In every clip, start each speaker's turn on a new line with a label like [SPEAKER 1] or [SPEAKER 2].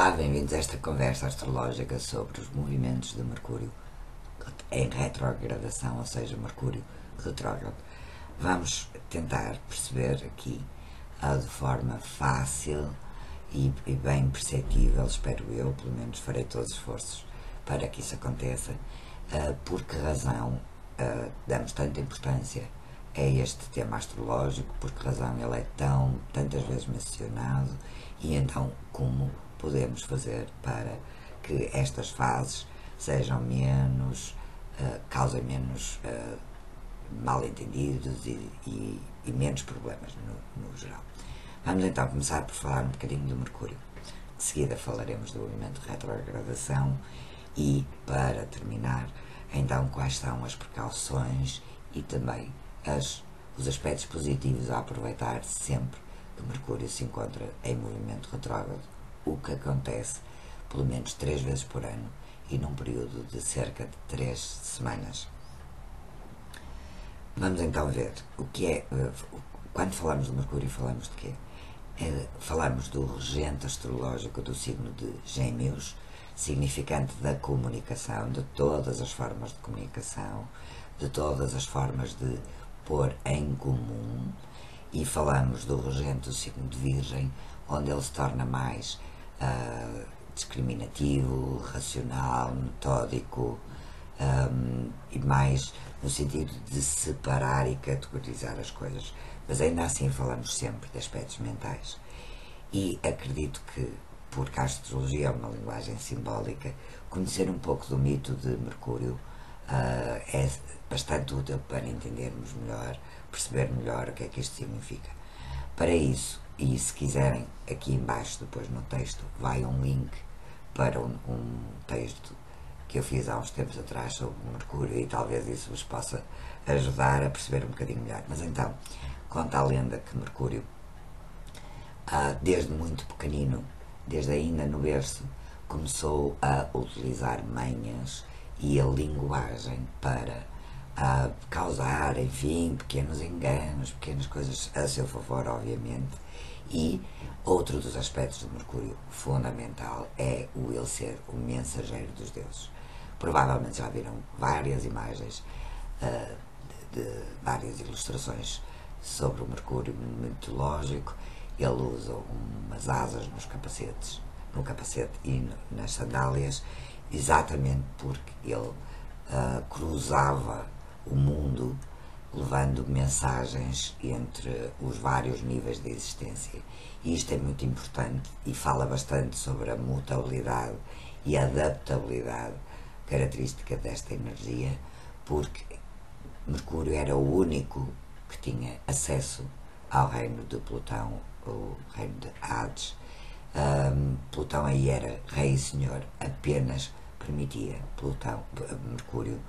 [SPEAKER 1] Olá, bem-vindos a esta conversa astrológica sobre os movimentos de Mercúrio em retrogradação, ou seja, Mercúrio retrógrado. Vamos tentar perceber aqui de forma fácil e bem perceptível, espero eu, pelo menos farei todos os esforços para que isso aconteça, por que razão damos tanta importância a este tema astrológico, por que razão ele é tantas vezes mencionado e então como podemos fazer para que estas fases sejam menos, causem menos mal-entendidos e menos problemas no geral. Vamos então começar por falar um bocadinho do Mercúrio. De seguida falaremos do movimento de retrogradação e, para terminar, então quais são as precauções e também os aspectos positivos a aproveitar sempre que Mercúrio se encontra em movimento retrógrado, o que acontece pelo menos 3 vezes por ano e num período de cerca de 3 semanas. Vamos então ver o que é. Quando falamos de Mercúrio, falamos de quê? Falamos do regente astrológico do signo de Gêmeos, significante da comunicação, de todas as formas de comunicação, de todas as formas de pôr em comum, e falamos do regente do signo de Virgem, onde ele se torna mais discriminativo, racional, metódico, e mais no sentido de separar e categorizar as coisas. Mas ainda assim falamos sempre de aspectos mentais. E acredito que, porque a astrologia é uma linguagem simbólica, conhecer um pouco do mito de Mercúrio é bastante útil para entendermos melhor, perceber melhor o que é que isto significa. Para isso, e se quiserem, aqui embaixo depois no texto vai um link para um texto que eu fiz há uns tempos atrás sobre Mercúrio, e talvez isso vos possa ajudar a perceber um bocadinho melhor. Mas então, conta a lenda que Mercúrio, desde muito pequenino, desde ainda no berço, começou a utilizar manhas e a linguagem para causar, enfim, pequenos enganos, pequenas coisas a seu favor, obviamente. E outro dos aspectos de Mercúrio fundamental é o ele ser o mensageiro dos deuses. Provavelmente já viram várias imagens de várias ilustrações sobre o Mercúrio mitológico. Ele usa umas asas no capacete e nas sandálias, exatamente porque ele cruzava o mundo levando mensagens entre os vários níveis de existência. E isto é muito importante e fala bastante sobre a mutabilidade e a adaptabilidade característica desta energia, porque Mercúrio era o único que tinha acesso ao reino de Plutão, o reino de Hades. Plutão aí era rei e senhor, apenas permitia Mercúrio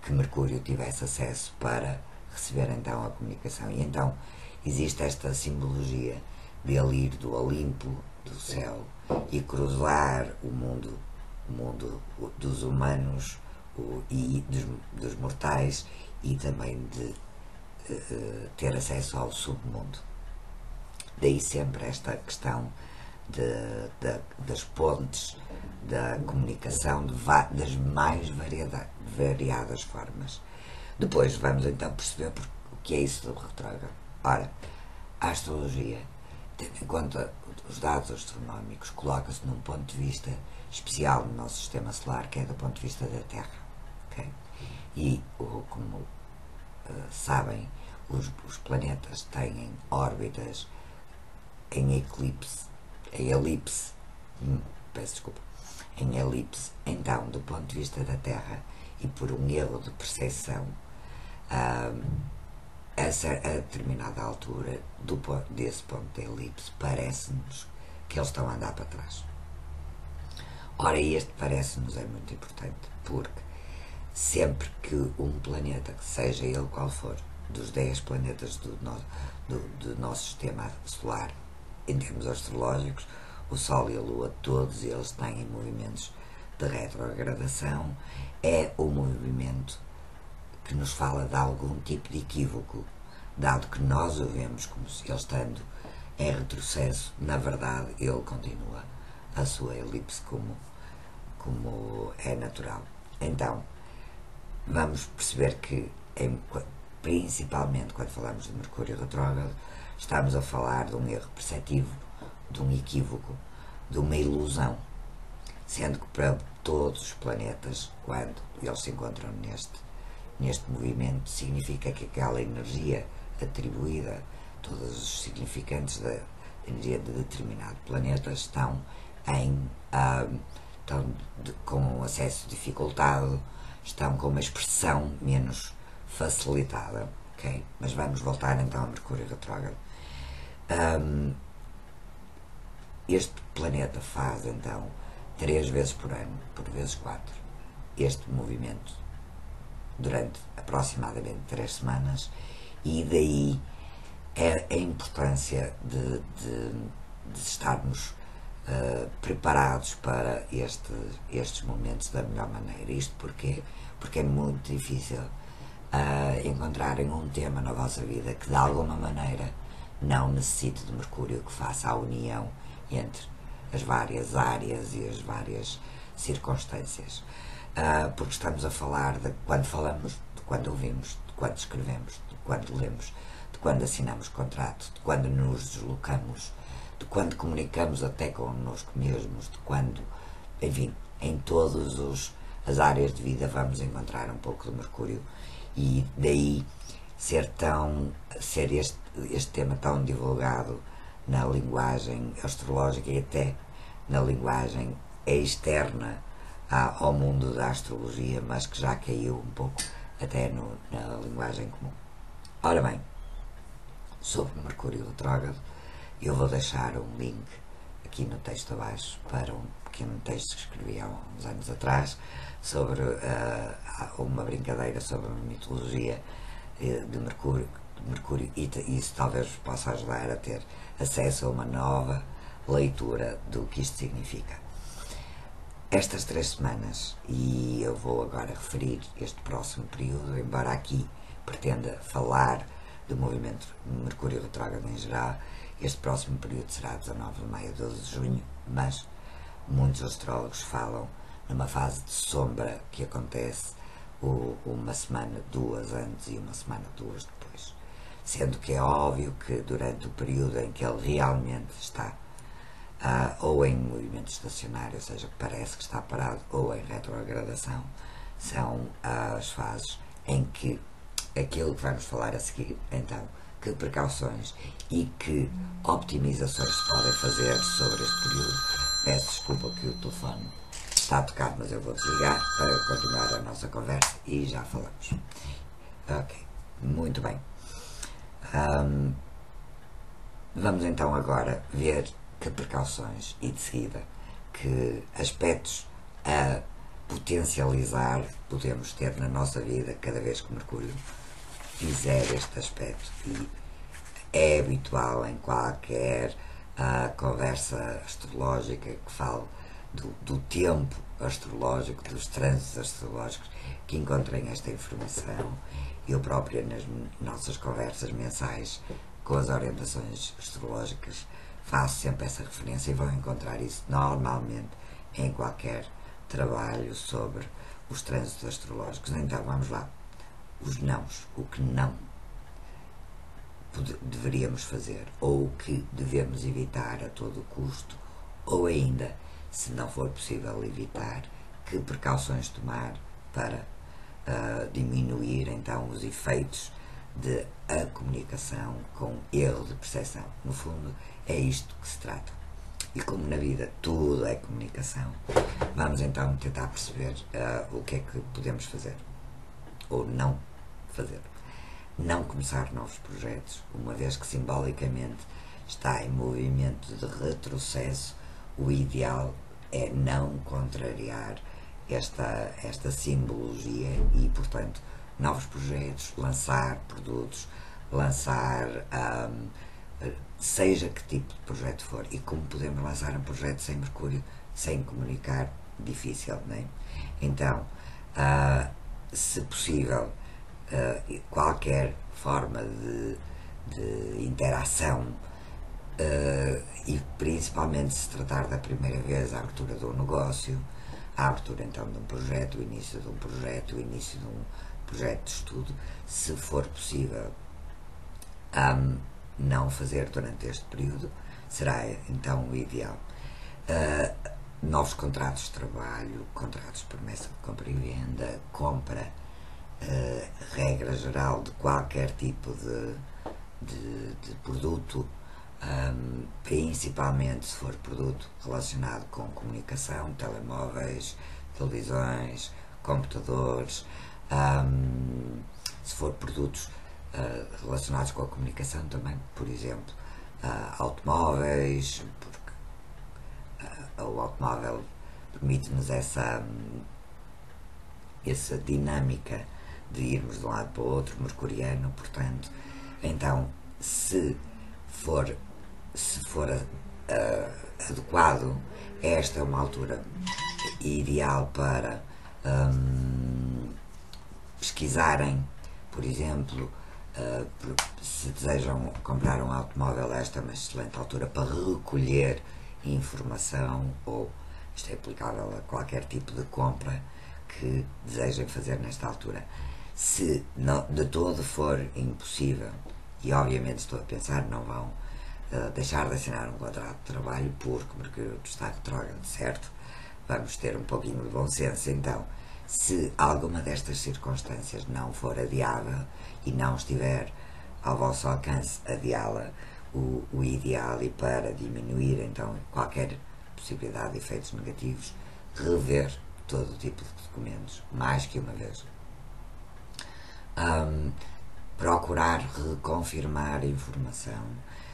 [SPEAKER 1] que Mercúrio tivesse acesso para receber então a comunicação. E então existe esta simbologia de ele ir do Olimpo, do céu, e cruzar o mundo dos humanos e dos mortais, e também de ter acesso ao submundo. Daí sempre esta questão das pontes, da comunicação, das mais variadas formas. Depois vamos então perceber o que é isso do retrógrado. Ora, a astrologia, tendo em conta os dados astronómicos, coloca-se num ponto de vista especial no nosso sistema solar, que é do ponto de vista da Terra. Okay? E, como sabem, os planetas têm órbitas em elipse, então, do ponto de vista da Terra, e por um erro de percepção, a determinada altura desse ponto da elipse, parece-nos que eles estão a andar para trás. Ora, este parece-nos é muito importante, porque sempre que um planeta, que seja ele qual for, dos 10 planetas do nosso sistema solar, em termos astrológicos, o Sol e a Lua, todos eles têm movimentos de retrogradação, é o movimento que nos fala de algum tipo de equívoco, dado que nós o vemos como se ele estando em retrocesso, na verdade ele continua a sua elipse como é natural. Então, vamos perceber que, principalmente quando falamos de Mercúrio retrógrado, estamos a falar de um erro perceptivo, de um equívoco, de uma ilusão, sendo que para todos os planetas, quando eles se encontram neste movimento, significa que aquela energia atribuída, todos os significantes da energia de determinado planeta estão com acesso dificultado, estão com uma expressão menos facilitada, ok? Mas vamos voltar então a Mercúrio retrógrado. Este planeta faz então 3 vezes por ano, por vezes 4, este movimento durante aproximadamente 3 semanas, e daí a importância de estarmos preparados para estes momentos da melhor maneira. Isto porque é muito difícil encontrarem um tema na vossa vida que de alguma maneira não necessite de Mercúrio, que faça a união entre as várias áreas e as várias circunstâncias. Porque estamos a falar de quando falamos, de quando ouvimos, de quando escrevemos, de quando lemos, de quando assinamos contrato, de quando nos deslocamos, de quando comunicamos até connosco mesmos, de quando, enfim, em todas as áreas de vida vamos encontrar um pouco de Mercúrio, e daí ser este tema tão divulgado na linguagem astrológica e até na linguagem externa ao mundo da astrologia, mas que já caiu um pouco até na linguagem comum. Ora bem, sobre Mercúrio retrógrado, eu vou deixar um link aqui no texto abaixo para um pequeno texto que escrevi há uns anos atrás sobre uma brincadeira sobre a mitologia de Mercúrio, e isso talvez vos possa ajudar a ter acesso a uma nova leitura do que isto significa. Estas 3 semanas, e eu vou agora referir este próximo período, embora aqui pretenda falar do movimento de Mercúrio retrógrado em geral, este próximo período será 19 de maio a 12 de junho, mas muitos astrólogos falam numa fase de sombra que acontece uma semana, 2 antes e uma semana, 2 depois. Sendo que é óbvio que durante o período em que ele realmente está ou em movimento estacionário, ou seja, parece que está parado, ou em retrogradação, são as fases em que aquilo que vamos falar a seguir, então, que precauções e que optimizações se podem fazer sobre este período. Peço desculpa que o telefone está a tocar, mas eu vou desligar para continuar a nossa conversa e já falamos. Ok, muito bem. Vamos então agora ver que precauções e de seguida que aspectos a potencializar podemos ter na nossa vida cada vez que Mercúrio fizer este aspecto. E é habitual em qualquer conversa astrológica que fale do tempo astrológico, dos trânsitos astrológicos, que encontrem esta informação. Eu própria, nas nossas conversas mensais com as orientações astrológicas, faço sempre essa referência e vão encontrar isso normalmente em qualquer trabalho sobre os trânsitos astrológicos. Então vamos lá. Os nãos, o que não deveríamos fazer, ou o que devemos evitar a todo custo, ou ainda, se não for possível evitar, que precauções tomar para diminuir então os efeitos de a comunicação com erro de percepção. No fundo, é isto que se trata. E como na vida tudo é comunicação, vamos então tentar perceber o que é que podemos fazer ou não fazer. Não começar novos projetos, uma vez que simbolicamente está em movimento de retrocesso. O ideal é não contrariar esta simbologia e, portanto, novos projetos, lançar produtos, lançar seja que tipo de projeto for. E como podemos lançar um projeto sem Mercúrio, sem comunicar? Difícil, não é? Então, se possível, qualquer forma de interação e principalmente se tratar da primeira vez a abertura de um negócio, a abertura então de um projeto, o início de um projeto, o início de um projeto de estudo, se for possível não fazer durante este período, será então o ideal. Novos contratos de trabalho, contratos de promessa de compra e venda, compra, regra geral de qualquer tipo de produto, principalmente se for produto relacionado com comunicação, telemóveis, televisões, computadores, se for produtos relacionados com a comunicação também, por exemplo, automóveis, porque o automóvel permite-nos essa dinâmica de irmos de um lado para o outro, mercuriano, portanto, então, se for adequado, esta é uma altura ideal para pesquisarem, por exemplo, se desejam comprar um automóvel, esta é uma excelente altura para recolher informação, ou isto é aplicável a qualquer tipo de compra que desejem fazer nesta altura. Se não, de todo for impossível, e obviamente estou a pensar, não vão deixar de assinar um contrato de trabalho porque Mercúrio está retrógrado, certo? Vamos ter um pouquinho de bom senso. Então, se alguma destas circunstâncias não for adiável e não estiver ao vosso alcance adiá-la, o ideal, e para diminuir então qualquer possibilidade de efeitos negativos, rever todo o tipo de documentos mais que uma vez. Procurar reconfirmar informação.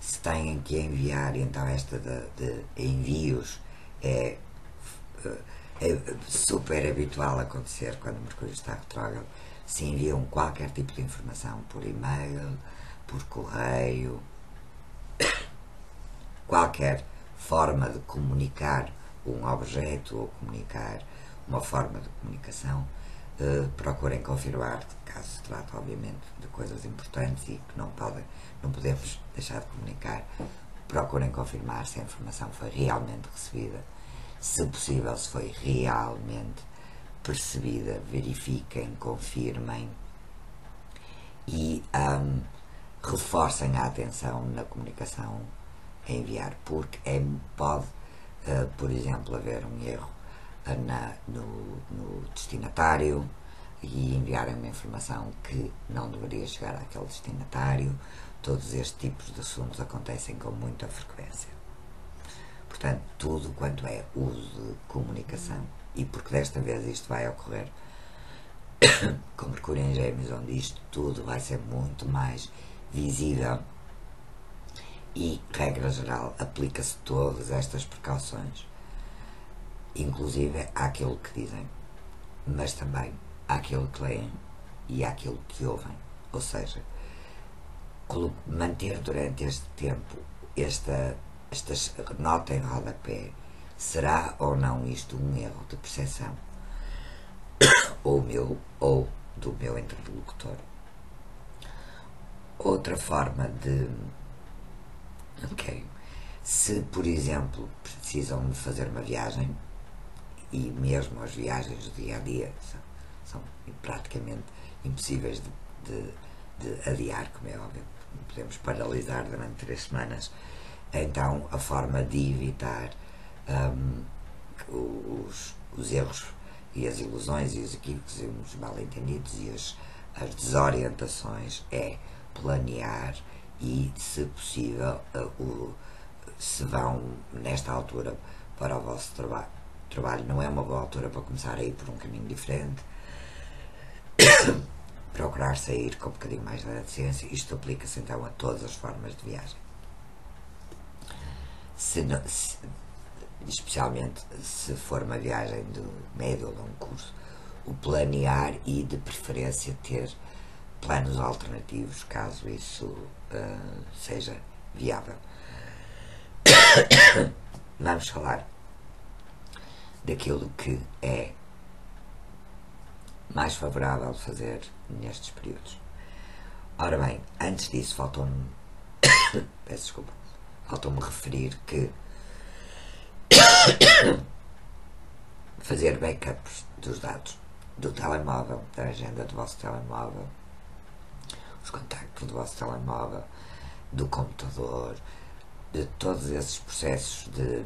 [SPEAKER 1] Se têm que enviar, então esta de envios é super habitual acontecer quando o Mercúrio está retrógrado. Se enviam qualquer tipo de informação por e-mail, por correio, qualquer forma de comunicar um objeto ou comunicar uma forma de comunicação, procurem confirmar, caso se trate obviamente de coisas importantes e que não podemos deixar de comunicar, procurem confirmar se a informação foi realmente recebida, se possível, se foi realmente percebida, verifiquem, confirmem e reforcem a atenção na comunicação a enviar, porque pode, por exemplo, haver um erro no destinatário e enviarem uma informação que não deveria chegar àquele destinatário. Todos estes tipos de assuntos acontecem com muita frequência. Portanto, tudo quanto é uso de comunicação, e porque desta vez isto vai ocorrer com Mercúrio em Gêmeos, onde isto tudo vai ser muito mais visível e, regra geral, aplica-se todas estas precauções, inclusive àquilo que dizem, mas também àquilo que leem e àquilo que ouvem. Ou seja, manter durante este tempo esta nota em rodapé. Será ou não isto um erro de percepção? Ou meu, ou do meu interlocutor? Outra forma de... Ok. Se, por exemplo, precisam de fazer uma viagem, e mesmo as viagens do dia a dia são praticamente impossíveis de adiar, como é óbvio, não podemos paralisar durante 3 semanas. Então, a forma de evitar os erros e as ilusões e os equívocos e os mal-entendidos e as desorientações é planear e, se possível, se vão nesta altura para o vosso trabalho, não é uma boa altura para começar a ir por um caminho diferente, procurar sair com um bocadinho mais de adolescência. Isto aplica-se então a todas as formas de viagem. Especialmente se for uma viagem de médio ou longo curso, o planear e, de preferência, ter planos alternativos, caso isso seja viável. Vamos falar daquilo que é mais favorável fazer nestes períodos. Ora bem, antes disso faltou-me peço desculpa, Faltou-me referir que fazer backups dos dados do telemóvel, da agenda do vosso telemóvel, os contactos do vosso telemóvel, do computador, de todos esses processos de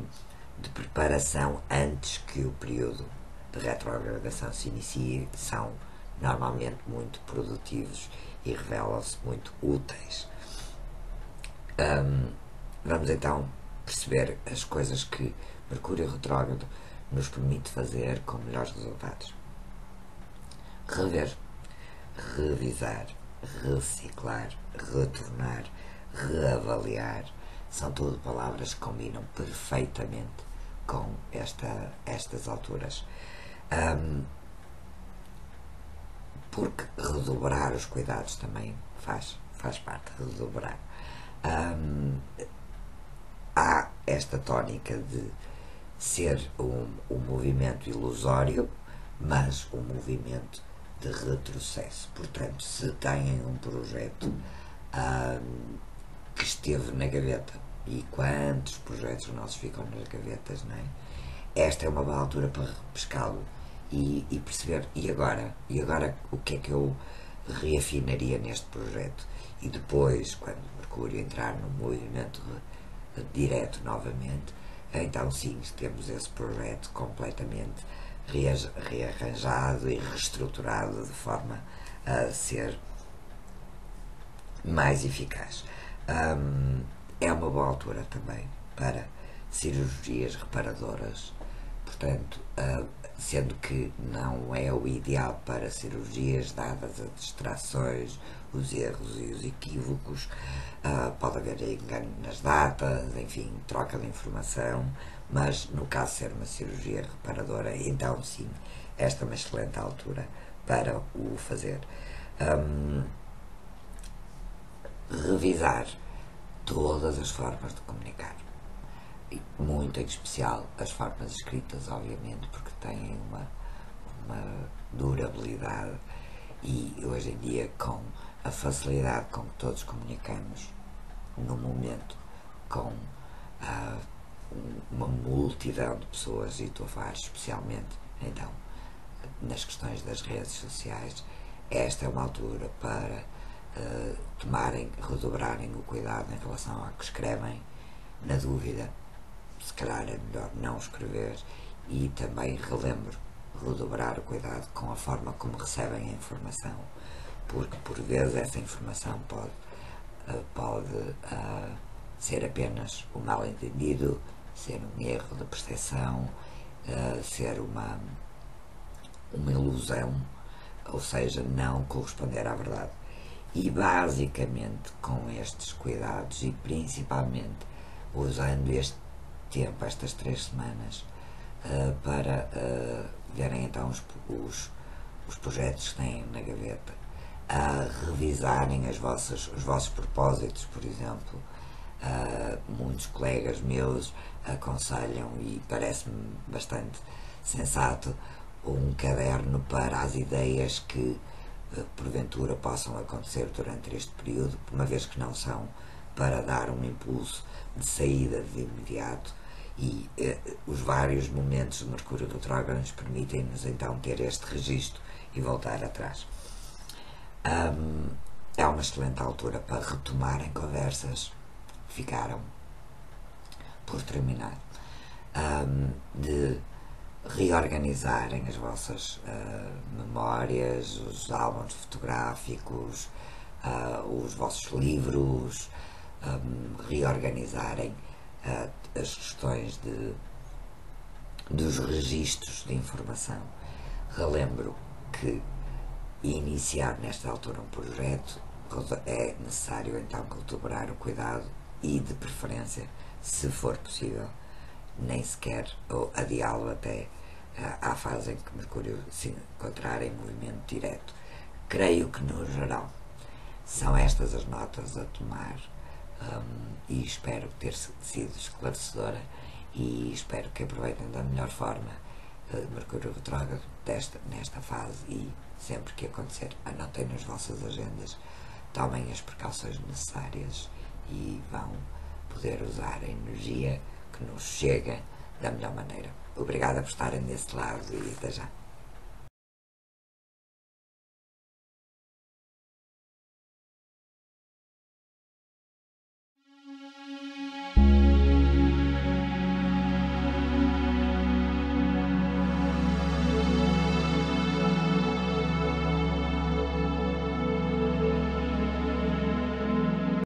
[SPEAKER 1] preparação antes que o período de retrogradação se inicie, são normalmente muito produtivos e revelam-se muito úteis. Vamos então perceber as coisas que Mercúrio retrógrado nos permite fazer com melhores resultados. Rever, revisar, reciclar, retornar, reavaliar, são tudo palavras que combinam perfeitamente com estas alturas. Porque redobrar os cuidados também faz parte de redobrar. Há esta tónica de ser um movimento ilusório, mas um movimento de retrocesso. Portanto, se têm um projeto que esteve na gaveta, e quantos projetos nossos ficam nas gavetas, não é? Esta é uma boa altura para pescá-lo e perceber, e agora o que é que eu reafinaria neste projeto? E depois, quando Mercúrio entrar no movimento direto novamente, então sim, temos esse projeto completamente rearranjado e reestruturado de forma a ser mais eficaz. É uma boa altura também para cirurgias reparadoras, portanto, sendo que não é o ideal para cirurgias, dadas as distrações, os erros e os equívocos, pode haver engano nas datas, enfim, troca de informação, mas no caso de ser uma cirurgia reparadora, então sim, esta é uma excelente altura para o fazer. Revisar todas as formas de comunicar, muito em especial as formas escritas, obviamente, porque têm uma durabilidade, e hoje em dia, com a facilidade com que todos comunicamos no momento com uma multidão de pessoas, e estou a falar especialmente então nas questões das redes sociais, esta é uma altura para redobrarem o cuidado em relação ao que escrevem. Na dúvida, se calhar é melhor não escrever, e também redobrar o cuidado com a forma como recebem a informação, porque por vezes essa informação pode ser apenas um mal-entendido, ser um erro de percepção, ser uma ilusão, ou seja, não corresponder à verdade. E basicamente com estes cuidados, e principalmente usando este tempo, estas 3 semanas, para verem então os projetos que têm na gaveta, a revisarem os vossos propósitos, por exemplo. Muitos colegas meus aconselham, e parece-me bastante sensato, um caderno para as ideias que porventura possam acontecer durante este período, uma vez que não são para dar um impulso de saída de imediato, e os vários momentos de Mercúrio retrógrado nos permitem-nos então ter este registro e voltar atrás. É uma excelente altura para retomarem conversas que ficaram por terminar, de reorganizarem as vossas memórias, os álbuns fotográficos, os vossos livros, reorganizarem as questões dos registros de informação. Relembro que iniciar nesta altura um projeto é necessário então redobrar o cuidado e, de preferência, se for possível, nem sequer ou adiá-lo até à fase em que Mercúrio se encontrar em movimento direto. Creio que, no geral, são estas as notas a tomar, e espero ter sido esclarecedora, e espero que aproveitem da melhor forma Mercúrio retrógrado nesta fase, e sempre que acontecer, anotem nas vossas agendas, tomem as precauções necessárias e vão poder usar a energia que nos chega da melhor maneira. Obrigada por estarem desse lado e até já.